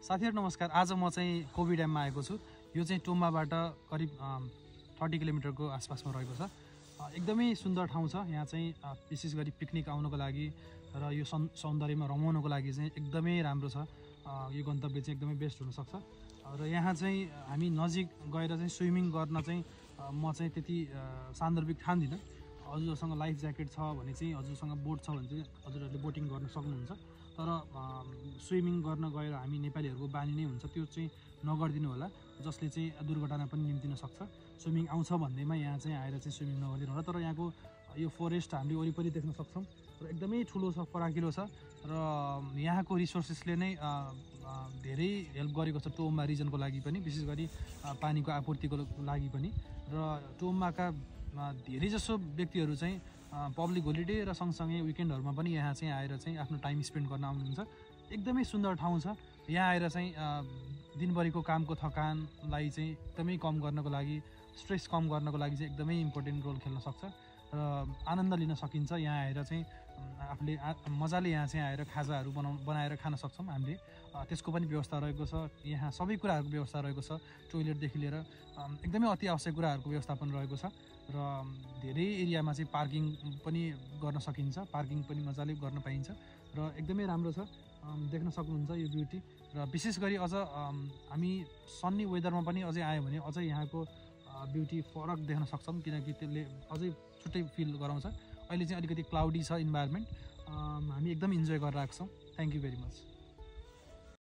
साथीहरु नमस्कार। आज म चाहिँ कोभी ड्याममा आएको छु। यो चाहिँ टोम्बाबाट करिब 30 किलोमिटरको आसपासमा रहेको छ। एकदमै सुन्दर ठाउँ छ। यहाँ चाहिँ विशेष गरी पिकनिक आउनको लागि र यो सौन्दर्यमा रमाउनको लागि चाहिँ एकदमै राम्रो छ। यो गन्तव्य चाहिँ एकदमै बेस्ट हुन सक्छ। र यहाँ चाहिँ हामी नजिक गएर चाहिँ स्विमिङ गर्न चाहिँ म चाहिँ त्यति सान्दर्भिक ठान्दिनँ। हजुरसँग लाइफ ज्याकेट छ भने चाहिँ हजुरसँग बोट छ भने चाहिँ हजुरहरूले बोटिङ गर्न सक्नुहुन्छ। तर स्विमिङ गर्न गएर हामी नेपालीहरूको बानी नै हुन्छ, त्यो चाहिँ नगर्दिनु होला, जसले चाहिँ दुर्घटना पनि निम्तिन सक्छ। स्विमिङ आउँछ भन्दैमा यहाँ चाहिँ आएर चाहिँ स्विमिङ नगर्दिनु होला। तर यहाँको यो फरेस्ट हामीले वरिपरि देख्न सक्छौँ र एकदमै ठुलो छ, फराकिलो छ र यहाँको रिसोर्सेसले नै धेरै हेल्प गरेको छ टोम्बा रिजनको लागि पनि, विशेष गरी पानीको आपूर्तिको लागि पनि। र टोम्बाका धेरै जसो व्यक्तिहरू चाहिँ पब्लिक होलिडे र सँगसँगै विकेन्डहरूमा पनि यहाँ चाहिँ आएर चाहिँ आफ्नो टाइम स्पेन्ड गर्न आउनुहुन्छ। एकदमै सुन्दर ठाउँ छ। यहाँ आएर चाहिँ दिनभरिको कामको थकानलाई चाहिँ एकदमै कम गर्नको लागि, स्ट्रेस कम गर्नको लागि चाहिँ एकदमै इम्पोर्टेन्ट रोल खेल्न सक्छ र आनन्द लिन सकिन्छ। यहाँ आएर चाहिँ आफूले मजाले यहाँ चाहिँ आएर खाजाहरू बनाएर खान सक्छौँ हामीले। त्यसको पनि व्यवस्था रहेको छ। यहाँ सबै कुराहरूको व्यवस्था रहेको छ, टोइलेटदेखि लिएर एकदमै अति आवश्यक कुराहरूको व्यवस्थापन रहेको छ। र धेरै एरियामा चाहिँ पार्किङ पनि गर्न सकिन्छ, पार्किङ पनि मजाले गर्न पाइन्छ र एकदमै राम्रो छ। देख्न सक्नुहुन्छ यो ब्युटी। र विशेष गरी अझ हामी सन्नी वेदरमा पनि अझै आयो भने अझै यहाँको ब्युटी फरक देख्न सक्छौँ, किनकि त्यसले अझै छुट्टै फिल गराउँछ। अहिले चाहिँ अलिकति क्लाउडी छ इन्भाइरोमेन्ट, हामी एकदम इन्जोय गरेर आएको छौँ। Thank you very much.